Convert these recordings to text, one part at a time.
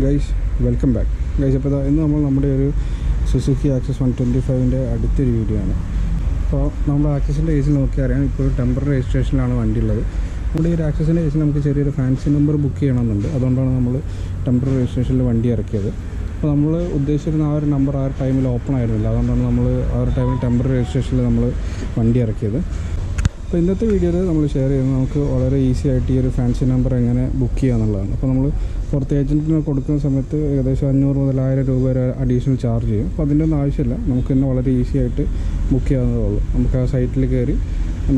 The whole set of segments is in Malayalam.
Guys welcome back guys. അപ്പോൾ ഇന്ന് നമ്മുടെ ഒരു സുസുക്കി ആക്സസ് 125ൻ്റെ അടുത്തൊരു വീഡിയോ ആണ്. അപ്പോൾ നമ്മൾ ആക്സസിൻ്റെ കേസിൽ നോക്കിയറിയാം, ഇപ്പോൾ ഒരു ടെമ്പററി രജിസ്ട്രേഷനിലാണ് വണ്ടി ഉള്ളത്. നമ്മുടെ ഈ ഒരു ആക്സസിൻ്റെ കേസിൽ നമുക്ക് ചെറിയൊരു ഫാൻസി നമ്പർ ബുക്ക് ചെയ്യണമെന്നുണ്ട്. അതുകൊണ്ടാണ് നമ്മൾ ടെമ്പററി രജിസ്ട്രേഷനിൽ വണ്ടി ഇറക്കിയത്. അപ്പോൾ നമ്മൾ ഉദ്ദേശിച്ചിരുന്ന ആ ഒരു നമ്പർ ആ ഒരു ടൈമിൽ ഓപ്പൺ ആയിരുന്നില്ല. അതുകൊണ്ടാണ് നമ്മൾ ആ ഒരു ടൈമിൽ ടെമ്പററി രജിസ്ട്രേഷനിൽ നമ്മൾ വണ്ടി ഇറക്കിയത്. അപ്പോൾ ഇന്നത്തെ വീഡിയോയിൽ നമ്മൾ ഷെയർ ചെയ്യുന്നത് നമുക്ക് വളരെ ഈസി ആയിട്ട് ഈ ഒരു ഫാൻസി നമ്പർ എങ്ങനെ ബുക്ക് ചെയ്യുക എന്നുള്ളതാണ്. അപ്പോൾ നമ്മൾ പുറത്ത് ഏജൻറ്റിന് കൊടുക്കുന്ന സമയത്ത് ഏകദേശം 500 മുതൽ 1000 രൂപ വരെ അഡീഷണൽ ചാർജ് ചെയ്യും. അപ്പോൾ അതിൻ്റെ ഒന്നും ആവശ്യമില്ല, നമുക്ക് തന്നെ വളരെ ഈസി ആയിട്ട് ബുക്ക് ചെയ്യാവുന്നതേ ഉള്ളൂ. നമുക്ക് ആ സൈറ്റിൽ കയറി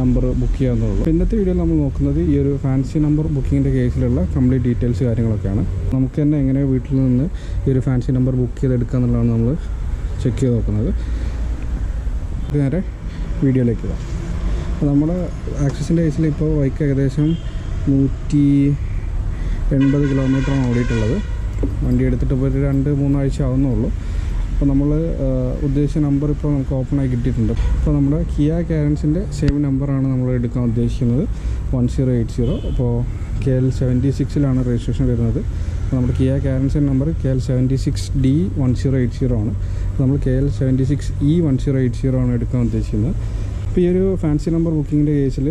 നമ്പർ ബുക്ക് ചെയ്യാവുന്നതേ ഉള്ളൂ. അപ്പോൾ ഇന്നത്തെ വീഡിയോയിൽ നമ്മൾ നോക്കുന്നത് ഈ ഒരു ഫാൻസി നമ്പർ ബുക്കിങ്ങിൻ്റെ കേസിലുള്ള കംപ്ലീറ്റ് ഡീറ്റെയിൽസ് കാര്യങ്ങളൊക്കെയാണ്. നമുക്ക് തന്നെ എങ്ങനെ വീട്ടിൽ നിന്ന് ഈ ഒരു ഫാൻസി നമ്പർ ബുക്ക് ചെയ്തെടുക്കുക എന്നുള്ളതാണ് നമ്മൾ ചെക്ക് ചെയ്ത് നോക്കുന്നത്. നേരെ വീഡിയോയിലേക്ക് പോകാം. അപ്പോൾ നമ്മുടെ ആക്സസിൻ്റെ കേസിൽ ഇപ്പോൾ ബൈക്ക് ഏകദേശം 180 കിലോമീറ്ററാണ് ഓടിയിട്ടുള്ളത്. വണ്ടി എടുത്തിട്ട് ഇപ്പോൾ ഒരു 2-3 ആഴ്ച ആവുന്നുള്ളൂ. അപ്പോൾ നമ്മൾ ഉദ്ദേശിച്ച നമ്പർ ഇപ്പോൾ നമുക്ക് ഓപ്പണായി കിട്ടിയിട്ടുണ്ട്. അപ്പോൾ നമ്മുടെ കിയ കാരൻസിൻ്റെ സെയിം നമ്പറാണ് നമ്മൾ എടുക്കാൻ ഉദ്ദേശിക്കുന്നത്, 1080. അപ്പോൾ KL76 രജിസ്ട്രേഷൻ വരുന്നത്. അപ്പോൾ നമ്മുടെ കിയ കാരൻസിൻ്റെ നമ്പർ KL76D1080 ആണ്. അപ്പോൾ നമ്മൾ KL76E1080 എടുക്കാൻ ഉദ്ദേശിക്കുന്നത്. അപ്പോൾ ഈ ഒരു ഫാൻസി നമ്പർ ബുക്കിങ്ങിൻ്റെ കേസിൽ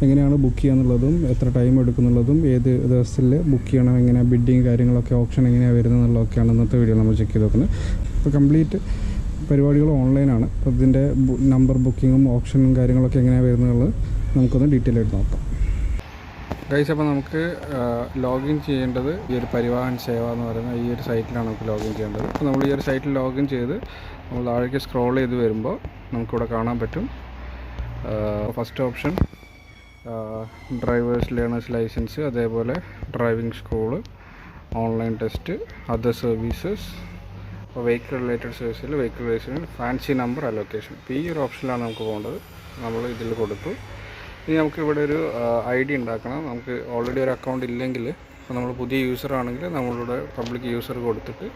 എങ്ങനെയാണ് ബുക്ക് ചെയ്യാന്നുള്ളതും എത്ര ടൈം എടുക്കുന്നുള്ളതും ഏത് ദിവസത്തിൽ ബുക്ക് ചെയ്യണം, എങ്ങനെ ബിഡിങ് കാര്യങ്ങളൊക്കെ ഓപ്ഷൻ എങ്ങനെയാണ് വരുന്നത് എന്നുള്ളതൊക്കെയാണ് ഇന്നത്തെ വീഡിയോ നമ്മൾ ചെക്ക് ചെയ്ത് നോക്കുന്നത്. അപ്പോൾ കംപ്ലീറ്റ് പരിപാടികൾ ഓൺലൈനാണ്. അപ്പോൾ ഇതിൻ്റെ നമ്പർ ബുക്കിങ്ങും ഓപ്ഷനും കാര്യങ്ങളൊക്കെ എങ്ങനെയാണ് വരുന്നത് നമുക്കൊന്ന് ഡീറ്റെയിൽ ആയിട്ട് നോക്കാം ഗൈസ്. അപ്പോൾ നമുക്ക് ലോഗിൻ ചെയ്യേണ്ടത് ഈ ഒരു പരിവാഹൻ സേവ എന്ന് പറയുന്ന ഈ ഒരു സൈറ്റിലാണ് നമുക്ക് ലോഗിൻ ചെയ്യേണ്ടത്. അപ്പോൾ നമ്മൾ ഈ ഒരു സൈറ്റിൽ ലോഗിൻ ചെയ്ത് നമ്മൾ താഴേക്ക് സ്ക്രോൾ ചെയ്ത് വരുമ്പോൾ നമുക്കിവിടെ കാണാൻ പറ്റും first option drivers learners licence, അതേപോലെ driving school, online test, other services, vehicle related സർവീസിൽ vehicle registration, fancy number allocation. ഇപ്പോൾ ഈ ഒരു ഓപ്ഷനിലാണ് നമുക്ക് പോകേണ്ടത്. നമ്മൾ ഇതിൽ കൊടുത്തു. ഇനി നമുക്ക് ഇവിടെ ഒരു ID ഉണ്ടാക്കണം. നമുക്ക് ഓൾറെഡി ഒരു അക്കൗണ്ട് ഇല്ലെങ്കിൽ, അപ്പോൾ നമ്മൾ പുതിയ യൂസർ ആണെങ്കിൽ നമ്മളിവിടെ പബ്ലിക് യൂസർ കൊടുത്തിട്ട്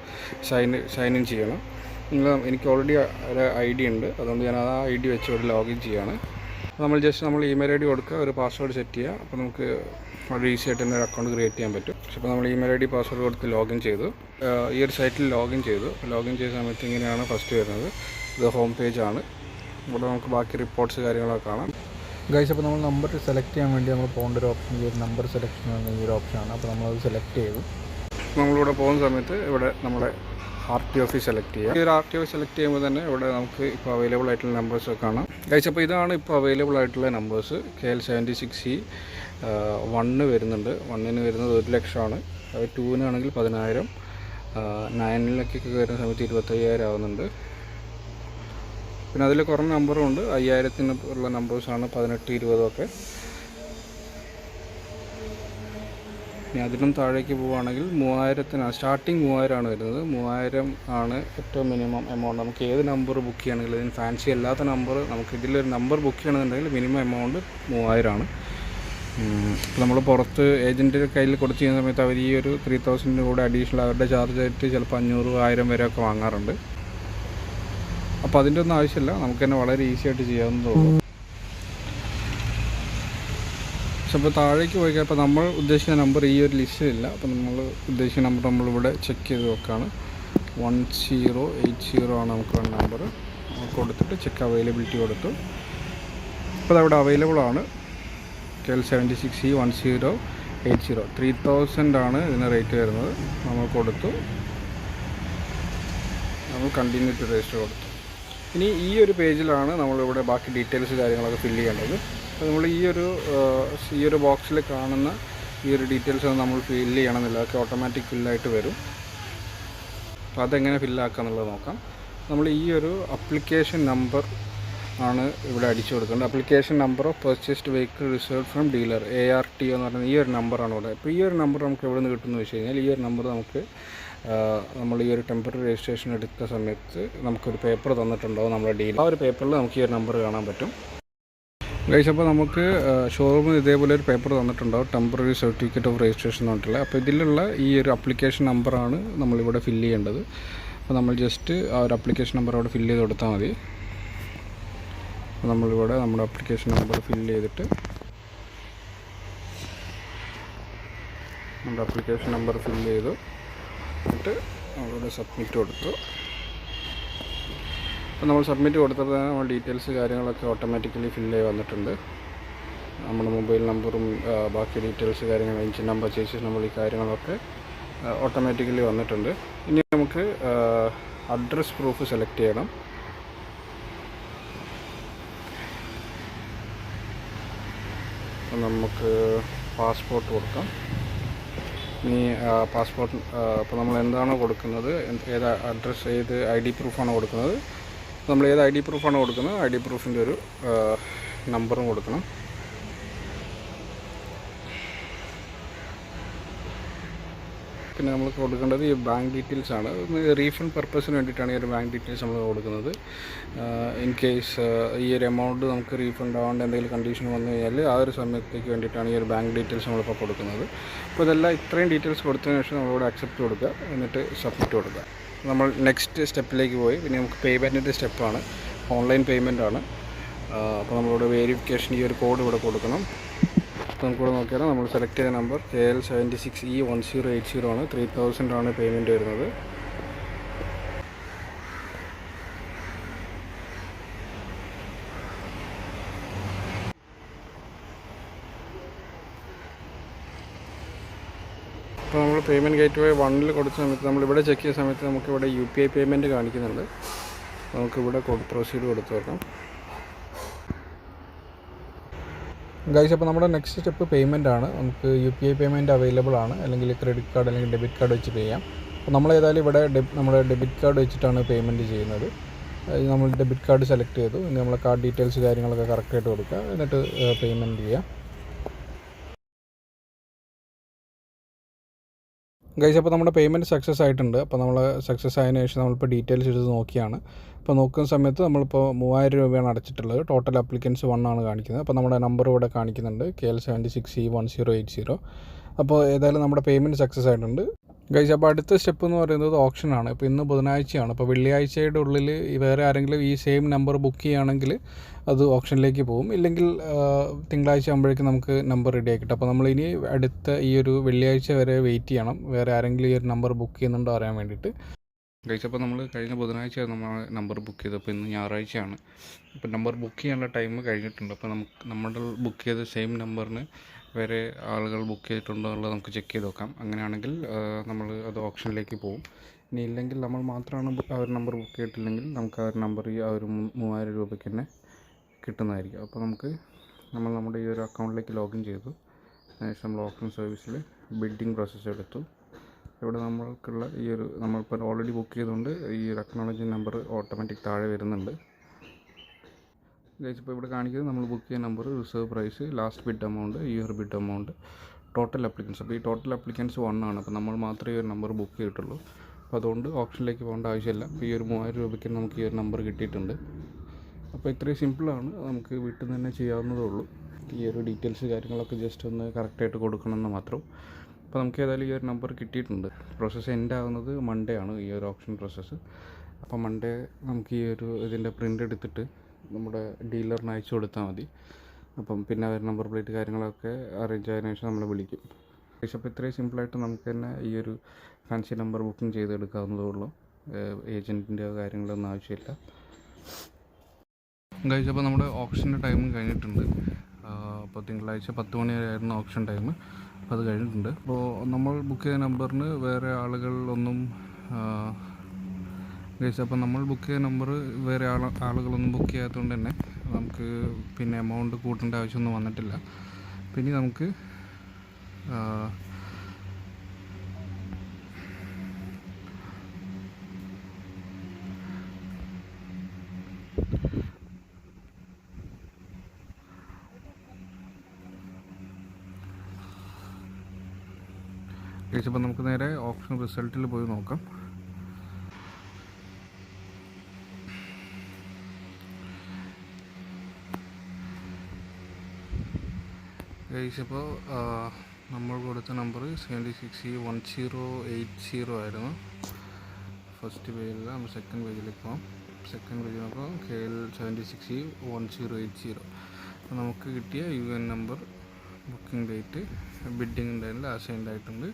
സൈൻ ഇൻ ചെയ്യണം. എനിക്ക് ഓൾറെഡി ഒരു ID ഉണ്ട്, അതുകൊണ്ട് ഞാൻ ആ ID വെച്ച് ഇവിടെ ലോഗിൻ ചെയ്യാണ്. നമ്മൾ ഇമെയിൽ ID കൊടുക്കുക, ഒരു പാസ്വേഡ് സെറ്റ് ചെയ്യുക. അപ്പോൾ നമുക്ക് വളരെ ഈസി ആയിട്ട് തന്നെ ഒരു അക്കൗണ്ട് ക്രിയേറ്റ് ചെയ്യാൻ പറ്റും. അപ്പോൾ നമ്മൾ ഇമെയിൽ ID പാസ്വേഡ് കൊടുത്ത് ലോഗിൻ ചെയ്തു. ഈ ഒരു സൈറ്റിൽ ലോഗിൻ ചെയ്തു. ലോഗിൻ ചെയ്ത സമയത്ത് ഇങ്ങനെയാണ് ഫസ്റ്റ് വരുന്നത്. ഇത് ഹോം പേജാണ്. ഇവിടെ നമുക്ക് ബാക്കി റിപ്പോർട്ട്സ് കാര്യങ്ങളൊക്കെ കാണാം ഗൈസ്. അപ്പോൾ നമ്മൾ നമ്പർ സെലക്ട് ചെയ്യാൻ വേണ്ടി നമ്മൾ പോകേണ്ട ഒരു ഓപ്ഷൻ ഈ ഒരു നമ്പർ സെലക്ഷൻ എന്ന ഈ ഒരു ഓപ്ഷനാണ്. അപ്പോൾ നമ്മളത് സെലക്ട് ചെയ്തു. നമ്മളിവിടെ പോകുന്ന സമയത്ത് ഇവിടെ നമ്മുടെ RTO സെലക്ട് ചെയ്യുക. ഈ ഒരു RTO സെലക്ട് ചെയ്യുമ്പോൾ തന്നെ ഇവിടെ നമുക്ക് ഇപ്പോൾ അവൈലബിൾ ആയിട്ടുള്ള നമ്പേഴ്സൊക്കെ കാണാം ഗൈസ്. അപ്പോൾ ഇതാണ് ഇപ്പോൾ അവൈലബിൾ ആയിട്ടുള്ള നമ്പേഴ്സ്. KL76E1 വരുന്നുണ്ട്. 1 വരുന്നത് 1 ലക്ഷമാണ്. 2 10,000, 9 വരുന്ന സമയത്ത് 25,000 ആവുന്നുണ്ട്. പിന്നെ അതിൽ കുറഞ്ഞ നമ്പറും ഉണ്ട്. 5,000 ഉള്ള നമ്പേഴ്സാണ് 18, 20 ഒക്കെ. ഇനി അതിനും താഴേക്ക് പോവുകയാണെങ്കിൽ 3,000 സ്റ്റാർട്ടിങ് 3,000 വരുന്നത്. 3,000 ആണ് ഏറ്റവും മിനിമം എമൗണ്ട്. നമുക്ക് ഏത് നമ്പർ ബുക്ക് ചെയ്യണമെങ്കിൽ, ഇതിന് ഫാൻസി അല്ലാത്ത നമ്പർ നമുക്ക് ഇതിലൊരു നമ്പർ ബുക്ക് ചെയ്യണമെന്നുണ്ടെങ്കിൽ മിനിമം എമൗണ്ട് 3,000 ആണ്. ഇപ്പോൾ നമ്മൾ പുറത്ത് ഏജൻറ്റിൻ്റെ കയ്യിൽ കൊടുത്ത് ചെയ്യുന്ന സമയത്ത് അവർ ഈ ഒരു 3,000 കൂടെ അഡീഷണൽ അവരുടെ ചാർജ് ആയിട്ട് ചിലപ്പോൾ 500, 1000 വരെയൊക്കെ വാങ്ങാറുണ്ട്. അപ്പോൾ അതിൻ്റെ ഒന്നും ആവശ്യമില്ല, നമുക്ക് തന്നെ വളരെ ഈസി ആയിട്ട് ചെയ്യാവുന്നതുള്ളൂ. പക്ഷെ അപ്പോൾ താഴേക്ക് പോയി അപ്പോൾ നമ്മൾ ഉദ്ദേശിക്കുന്ന നമ്പർ ഈ ഒരു ലിസ്റ്റിലില്ല. അപ്പോൾ നമ്മൾ ഉദ്ദേശിക്കുന്ന നമ്പർ നമ്മളിവിടെ ചെക്ക് ചെയ്ത് നോക്കുകയാണ്. 1080 ആണ് നമുക്ക് വേണ്ട നമ്പർ. കൊടുത്തിട്ട് ചെക്ക് അവൈലബിലിറ്റി കൊടുത്തു. അപ്പോൾ അതവിടെ അവൈലബിൾ ആണ്. KL76E1080 3,000 ആണ് ഇതിന് റേറ്റ് വരുന്നത്. നമ്മൾ കൊടുത്തു. നമ്മൾ കണ്ടിന്യൂ ടു രജിസ്റ്റർ കൊടുത്തു. ഇനി ഈ ഒരു പേജിലാണ് നമ്മളിവിടെ ബാക്കി ഡീറ്റെയിൽസ് കാര്യങ്ങളൊക്കെ ഫില്ല് ചെയ്യേണ്ടത്. അപ്പോൾ നമ്മൾ ഈ ഒരു ബോക്സിൽ കാണുന്ന ഈ ഒരു ഡീറ്റെയിൽസ് നമ്മൾ ഫില്ല് ചെയ്യണമെന്നില്ല, അതൊക്കെ ഓട്ടോമാറ്റിക് ഫില്ലായിട്ട് വരും. അപ്പോൾ അതെങ്ങനെ ഫില്ലാക്കുക എന്നുള്ളത് നോക്കാം. നമ്മൾ ഈ ഒരു അപ്ലിക്കേഷൻ നമ്പർ ആണ് ഇവിടെ അടിച്ചു കൊടുക്കേണ്ടത്. Application number of purchased vehicle reserved from dealer, ARTO എന്ന് പറയുന്നത് ഈ ഒരു നമ്പറാണ് ഇവിടെ. അപ്പോൾ ഈ ഒരു നമ്പർ നമുക്ക് എവിടെ നിന്ന് കിട്ടുമെന്ന് വെച്ച് കഴിഞ്ഞാൽ, ഈ ഒരു നമ്പർ നമുക്ക് നമ്മൾ ഈ ഒരു ടെമ്പററി രജിസ്ട്രേഷൻ എടുത്ത സമയത്ത് നമുക്കൊരു പേപ്പർ തന്നിട്ടുണ്ടാവും നമ്മുടെ ഡീലർ. ആ ഒരു പേപ്പറിൽ നമുക്ക് ഈ ഒരു നമ്പർ കാണാൻ പറ്റും ഗൈസ്. അപ്പോൾ നമുക്ക് ഷോറൂമിൽ ഇതേപോലെ ഒരു പേപ്പർ തന്നിട്ടുണ്ടാവും, ടെമ്പററി സർട്ടിഫിക്കറ്റ് ഓഫ് രജിസ്ട്രേഷൻ എന്ന് പറഞ്ഞിട്ടുള്ളത്. അപ്പോൾ ഇതിലുള്ള ഈ ഒരു അപ്ലിക്കേഷൻ നമ്പറാണ് നമ്മളിവിടെ ഫില്ല് ചെയ്യേണ്ടത്. അപ്പോൾ നമ്മൾ ജസ്റ്റ് ആ ഒരു അപ്ലിക്കേഷൻ നമ്പർ അവിടെ ഫില്ല് ചെയ്ത് കൊടുത്താൽ മതി. നമ്മളിവിടെ നമ്മുടെ അപ്ലിക്കേഷൻ നമ്പർ ഫില്ല് ചെയ്തിട്ട് നമ്മുടെ അപ്ലിക്കേഷൻ നമ്പർ ഫില്ല് ചെയ്തു. എന്നിട്ട് നമ്മളിവിടെ സബ്മിറ്റ് കൊടുത്തു. അപ്പോൾ നമ്മൾ സബ്മിറ്റ് കൊടുത്തപ്പോൾ തന്നെ നമ്മൾ ഡീറ്റെയിൽസ് കാര്യങ്ങളൊക്കെ ഓട്ടോമാറ്റിക്കലി ഫില്ല് ചെയ്ത് വന്നിട്ടുണ്ട്. നമ്മുടെ മൊബൈൽ നമ്പറും ബാക്കി ഡീറ്റെയിൽസ് കാര്യങ്ങൾ, എൻജിൻ നമ്പർ, ചേസീസ് നമ്പർ, ഈ കാര്യങ്ങളൊക്കെ ഓട്ടോമാറ്റിക്കലി വന്നിട്ടുണ്ട്. ഇനി നമുക്ക് അഡ്രസ് പ്രൂഫ് സെലക്ട് ചെയ്യണം. നമുക്ക് പാസ്പോർട്ട് കൊടുക്കാം. ഇനി പാസ്പോർട്ട് അപ്പോൾ നമ്മൾ എന്താണോ കൊടുക്കുന്നത്, ഏത് അഡ്രസ്സ്, ഏത് ID പ്രൂഫാണോ കൊടുക്കുന്നത്, നമ്മൾ ഏത് ID പ്രൂഫാണോ കൊടുക്കുന്നത് ID പ്രൂഫിൻ്റെ ഒരു നമ്പറും കൊടുക്കണം. പിന്നെ നമ്മൾ കൊടുക്കേണ്ടത് ഈ ബാങ്ക് ഡീറ്റെയിൽസ് ആണ്. റീഫണ്ട് പർപ്പസിന് വേണ്ടിയിട്ടാണ് ഈ ഒരു ബാങ്ക് ഡീറ്റെയിൽസ് നമ്മൾ കൊടുക്കുന്നത്. ഇൻ കേസ് ഈ ഒരു എമൗണ്ട് നമുക്ക് റീഫണ്ട് ആവേണ്ട എന്തെങ്കിലും കണ്ടീഷൻ വന്നു കഴിഞ്ഞാൽ ആ ഒരു സമയത്തേക്ക് വേണ്ടിയിട്ടാണ് ഈ ഒരു ബാങ്ക് ഡീറ്റെയിൽസ് നമ്മളിപ്പോൾ കൊടുക്കുന്നത്. അപ്പോൾ ഇതെല്ലാം ഇത്രയും ഡീറ്റെയിൽസ് കൊടുത്തതിന് ശേഷം നമ്മളിവിടെ അക്സെപ്റ്റ് കൊടുക്കുക, എന്നിട്ട് സബ്മിറ്റ് കൊടുക്കുക. നമ്മൾ നെക്സ്റ്റ് സ്റ്റെപ്പിലേക്ക് പോയി. പിന്നെ നമുക്ക് പേയ്മെൻറ്റിൻ്റെ സ്റ്റെപ്പാണ്, ഓൺലൈൻ പേയ്മെൻ്റ് ആണ്. അപ്പോൾ നമ്മളിവിടെ വെരിഫിക്കേഷൻ ഈ ഒരു കോഡ് ഇവിടെ കൊടുക്കണം. അപ്പോൾ നമുക്കിവിടെ നോക്കിയാൽ നമ്മൾ സെലക്ട് ചെയ്ത നമ്പർ KL76E1080 ആണ്. 3000 ആണ് പേയ്മെൻറ്റ് വരുന്നത്. അപ്പോൾ നമ്മൾ പേയ്മെൻറ്റ് ഗേറ്റ് വേ 1 കൊടുത്ത സമയത്ത്, നമ്മളിവിടെ ചെക്ക് ചെയ്ത സമയത്ത് നമുക്കിവിടെ UPI പേയ്മെൻറ്റ് കാണിക്കുന്നുണ്ട്. നമുക്കിവിടെ പ്രൊസീഡ് കൊടുത്തു വെക്കാം. ഗൈസ്, അപ്പോൾ നമ്മുടെ നെക്സ്റ്റ് സ്റ്റെപ്പ് പേയ്മെൻ്റ് ആണ്. നമുക്ക് UPI പേയ്മെൻറ്റ് അവൈലബിൾ ആണ്, അല്ലെങ്കിൽ ക്രെഡിറ്റ് കാർഡ് അല്ലെങ്കിൽ ഡെബിറ്റ് കാർഡ് വെച്ച് ചെയ്യാം. അപ്പോൾ നമ്മൾ ഏതായാലും ഇവിടെ നമ്മുടെ ഡെബിറ്റ് കാർഡ് വെച്ചിട്ടാണ് പേയ്മെൻറ്റ് ചെയ്യുന്നത്. നമ്മൾ ഡെബിറ്റ് കാർഡ് സെലക്ട് ചെയ്തു. ഇനി നമ്മളെ കാർഡ് ഡീറ്റെയിൽസ് കാര്യങ്ങളൊക്കെ കറക്റ്റായിട്ട് കൊടുക്കുക, എന്നിട്ട് പേയ്മെൻറ്റ് ചെയ്യാം. ഗൈസ്, അപ്പോൾ നമ്മുടെ പേയ്മെൻറ്റ് സക്സസ് ആയിട്ടുണ്ട്. അപ്പോൾ നമ്മൾ സക്സസ് ആയതിനു ശേഷം നമ്മളിപ്പോൾ ഡീറ്റെയിൽസ് എടുത്ത് നോക്കിയാണ്. അപ്പോൾ നോക്കുന്ന സമയത്ത് നമ്മളിപ്പോൾ 3000 രൂപയാണ് അടച്ചിട്ടുള്ളത്. ടോട്ടൽ അപ്ലിക്കൻസ് 1 ആണ് കാണിക്കുന്നത്. അപ്പോൾ നമ്മുടെ നമ്പർ ഇവിടെ കാണിക്കുന്നുണ്ട്, KL76E1080. അപ്പോൾ ഏതായാലും നമ്മുടെ പേയ്മെൻറ്റ് സക്സസ് ആയിട്ടുണ്ട്. ഗൈസ്, അപ്പോൾ അടുത്ത സ്റ്റെപ്പ് എന്ന് പറയുന്നത് ഓപ്ഷനാണ്. ഇപ്പോൾ ഇന്ന് ബുധനാഴ്ചയാണ്. അപ്പോൾ വെള്ളിയാഴ്ചയുടെ ഉള്ളിൽ വേറെ ആരെങ്കിലും ഈ സെയിം നമ്പർ ബുക്ക് ചെയ്യുകയാണെങ്കിൽ അത് ഓപ്ഷനിലേക്ക് പോകും. ഇല്ലെങ്കിൽ തിങ്കളാഴ്ച ആകുമ്പോഴേക്കും നമുക്ക് നമ്പർ റെഡി ആക്കിയിട്ട്. അപ്പോൾ നമ്മളിനി അടുത്ത ഈ ഒരു വെള്ളിയാഴ്ച വരെ വെയിറ്റ് ചെയ്യണം, വേറെ ആരെങ്കിലും ഈ ഒരു നമ്പർ ബുക്ക് ചെയ്യുന്നുണ്ടോ അറിയാൻ വേണ്ടിയിട്ട്. ഗൈസ്, അപ്പോൾ നമ്മൾ കഴിഞ്ഞ ബുധനാഴ്ചയാണ് നമ്മൾ നമ്പർ ബുക്ക് ചെയ്തത്. അപ്പോൾ ഇന്ന് ഞായറാഴ്ചയാണ്. അപ്പോൾ നമ്പർ ബുക്ക് ചെയ്യാനുള്ള ടൈം കഴിഞ്ഞിട്ടുണ്ട്. അപ്പോൾ നമ്മുടെ ബുക്ക് ചെയ്ത സെയിം നമ്പറിന് വേറെ ആളുകൾ ബുക്ക് ചെയ്തിട്ടുണ്ടോ എന്നുള്ളത് നമുക്ക് ചെക്ക് ചെയ്ത് നോക്കാം. അങ്ങനെയാണെങ്കിൽ നമ്മൾ അത് ഓപ്ഷനിലേക്ക് പോകും. ഇനി ഇല്ലെങ്കിൽ നമ്മൾ മാത്രമാണ് ആ ഒരു നമ്പർ ബുക്ക് ചെയ്തിട്ടില്ലെങ്കിൽ നമുക്ക് ആ ഒരു നമ്പർ ആ ഒരു 3000 രൂപയ്ക്ക് തന്നെ കിട്ടുന്നതായിരിക്കും. അപ്പോൾ നമ്മുടെ ഈ ഒരു അക്കൗണ്ടിലേക്ക് ലോഗിൻ ചെയ്തു. അതിനുശേഷം നമ്മൾ ഓപ്ഷൻ സർവീസിൽ ബിഡിങ് പ്രോസസ്സ് എടുത്തു. ഇവിടെ നമ്മൾക്കുള്ള ഈ ഒരു നമ്മളിപ്പോൾ ഓൾറെഡി ബുക്ക് ചെയ്തുകൊണ്ട് ഈ ഒരു അക്നോളജി നമ്പർ ഓട്ടോമാറ്റിക് താഴെ വരുന്നുണ്ട്. ഇപ്പോൾ ഇവിടെ കാണിക്കുന്നത് നമ്മൾ ബുക്ക് ചെയ്യുന്ന number, reserve price, last bid amount, ഈ ഒരു ബിഡ് എമൗണ്ട്, ടോട്ടൽ അപ്ലിക്കൻസ്. അപ്പോൾ ഈ ടോട്ടൽ അപ്ലിക്കൻസ് 1 ആണ്. അപ്പോൾ നമ്മൾ മാത്രമേ ഈ ഒരു നമ്പർ ബുക്ക് ചെയ്തിട്ടുള്ളൂ. അപ്പോൾ അതുകൊണ്ട് ഓപ്ഷനിലേക്ക് പോകേണ്ട ആവശ്യമില്ല. അപ്പോൾ ഈ ഒരു 3000 രൂപയ്ക്ക് നമുക്ക് ഈ ഒരു നമ്പർ കിട്ടിയിട്ടുണ്ട്. അപ്പോൾ ഇത്രയും സിമ്പിളാണ്, നമുക്ക് വീട്ടിൽ നിന്ന് തന്നെ ചെയ്യാവുന്നതേ ഉള്ളൂ. ഈ ഒരു ഡീറ്റെയിൽസ് കാര്യങ്ങളൊക്കെ ജസ്റ്റ് ഒന്ന് കറക്റ്റായിട്ട് കൊടുക്കണമെന്ന് മാത്രം. അപ്പോൾ നമുക്ക് ഏതായാലും ഈ ഒരു നമ്പർ കിട്ടിയിട്ടുണ്ട്. പ്രോസസ്സ് എൻഡ് ആകുന്നത് മൺഡേ ആണ്, ഈ ഒരു ഓപ്ഷൻ പ്രോസസ്സ്. അപ്പോൾ മൺഡേ നമുക്ക് ഈ ഒരു ഇതിൻ്റെ പ്രിൻ്റ് എടുത്തിട്ട് നമ്മുടെ ഡീലറിന് അയച്ചു കൊടുത്താൽ മതി. അപ്പം പിന്നെ അവർ നമ്പർ പ്ലേറ്റ് കാര്യങ്ങളൊക്കെ അറേഞ്ച് ആയതിനു ശേഷം നമ്മളെ വിളിക്കും. അപ്പോൾ ഇത്രയും സിമ്പിളായിട്ട് നമുക്ക് തന്നെ ഈ ഒരു ഫാൻസി നമ്പർ ബുക്കിംഗ് ചെയ്തെടുക്കാവുന്നതേ ഉള്ളൂ. ഏജൻറ്റിൻ്റെ കാര്യങ്ങളൊന്നും ആവശ്യമില്ല. ഗൈസ്, അപ്പോൾ നമ്മുടെ ഓപ്ഷൻ്റെ ടൈം കഴിഞ്ഞിട്ടുണ്ട്. അപ്പോൾ തിങ്കളാഴ്ച 10 മണി വരെയായിരുന്നു ഓപ്ഷൻ ടൈം. അപ്പോൾ അത് കഴിഞ്ഞിട്ടുണ്ട്. അപ്പോൾ നമ്മൾ ബുക്ക് ചെയ്ത നമ്പറിന് വേറെ ആളുകളൊന്നും ഗൈസ്, അപ്പോൾ നമ്മൾ ബുക്ക് ചെയ്ത നമ്പർ വേറെ ആളുകളൊന്നും ബുക്ക് ചെയ്യാത്തതുകൊണ്ട് തന്നെ നമുക്ക് പിന്നെ എമൗണ്ട് കൂട്ടേണ്ട ആവശ്യമൊന്നും വന്നിട്ടില്ല. പിന്നെ നമുക്ക് അപ്പോൾ നമുക്ക് നേരെ ഓപ്ഷൻ റിസൾട്ടിൽ പോയി നോക്കാം. ഇപ്പോൾ നമ്മൾ കൊടുത്ത നമ്പർ 76E1080 ആയിരുന്നു. ഫസ്റ്റ് പേജിൽ നമ്മൾ സെക്കൻഡ് പേജിലേക്ക് പോകാം. സെക്കൻഡ് പേജിൽ നോക്കാം KL76E1080. അപ്പോൾ നമുക്ക് കിട്ടിയ UN number, booking date, bidding ഉണ്ടായിരുന്നില്ല, അസൈൻഡ് ആയിട്ടുണ്ട്.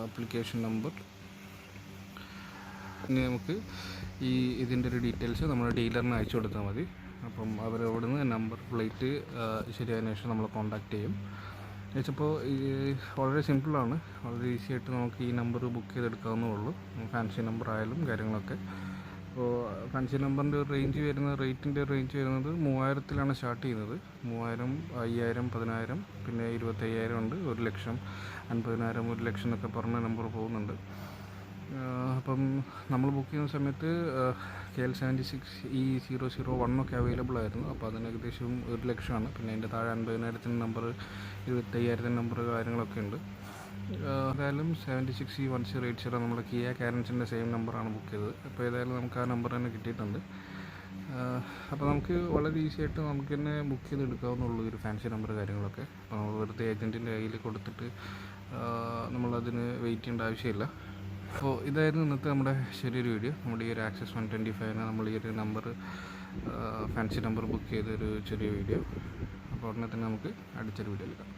അപ്ലിക്കേഷൻ നമ്പർ, ഇനി നമുക്ക് ഇതിൻ്റെ ഒരു ഡീറ്റെയിൽസ് നമ്മുടെ ഡീലറിന് അയച്ചു കൊടുത്താൽ മതി. അപ്പം അവരവിടുന്ന് നമ്പർ പ്ലേറ്റ് ശരിയായതിനു ശേഷം നമ്മളെ കോൺടാക്റ്റ് ചെയ്യും. വെച്ചപ്പോൾ വളരെ സിമ്പിളാണ്, വളരെ ഈസി ആയിട്ട് നമുക്ക് ഈ നമ്പർ ബുക്ക് ചെയ്തെടുക്കാവുന്നേ ഉള്ളൂ. ഫാൻസി നമ്പർ ആയാലും കാര്യങ്ങളൊക്കെ. അപ്പോൾ ഫാൻസി നമ്പറിൻ്റെ റേഞ്ച് വരുന്നത്, റേറ്റിൻ്റെ റേഞ്ച് വരുന്നത് 3000-ലാണ് സ്റ്റാർട്ട് ചെയ്യുന്നത്. 3000, 5000, 10000, പിന്നെ 25,000 ഉണ്ട്, 1,00,000, 50,000, 1,00,000 എന്നൊക്കെ പറഞ്ഞ നമ്പർ പോകുന്നുണ്ട്. അപ്പം നമ്മൾ ബുക്ക് ചെയ്യുന്ന സമയത്ത് KL76E001 ഒക്കെ അവൈലബിൾ ആയിരുന്നു. അപ്പോൾ അതിന് ഏകദേശം 1,00,000ആണ്. പിന്നെ അതിൻ്റെ താഴെ 50,000 നമ്പർ, 25,000 നമ്പർ കാര്യങ്ങളൊക്കെ ഉണ്ട്. ഏതായാലും 76E1080 നമ്മുടെ കിയ കാരൻസിൻ്റെ സെയിം നമ്പറാണ് ബുക്ക് ചെയ്തത്. അപ്പോൾ ഏതായാലും നമുക്ക് ആ നമ്പർ തന്നെ കിട്ടിയിട്ടുണ്ട്. അപ്പോൾ നമുക്ക് വളരെ ഈസി ആയിട്ട് നമുക്ക് തന്നെ ബുക്ക് ചെയ്തെടുക്കാവുന്നുള്ളൂ ഒരു ഫാൻസി നമ്പർ കാര്യങ്ങളൊക്കെ. അപ്പോൾ നമ്മൾ വെറുതെ ഏജൻറ്റിൻ്റെ കയ്യിൽ കൊടുത്തിട്ട് നമ്മളതിന് വെയിറ്റ് ചെയ്യേണ്ട ആവശ്യമില്ല. അപ്പോൾ ഇതായിരുന്നു ഇന്നത്തെ നമ്മുടെ ചെറിയൊരു വീഡിയോ. നമ്മുടെ ഈ ഒരു ആക്സസ് 125 നമ്മൾ ഈ ഒരു നമ്പർ, ഫാൻസി നമ്പർ ബുക്ക് ചെയ്തൊരു ചെറിയ വീഡിയോ. അപ്പോൾ ഉടനെ തന്നെ നമുക്ക് അടുത്തൊരു വീഡിയോയിൽ കാണാം.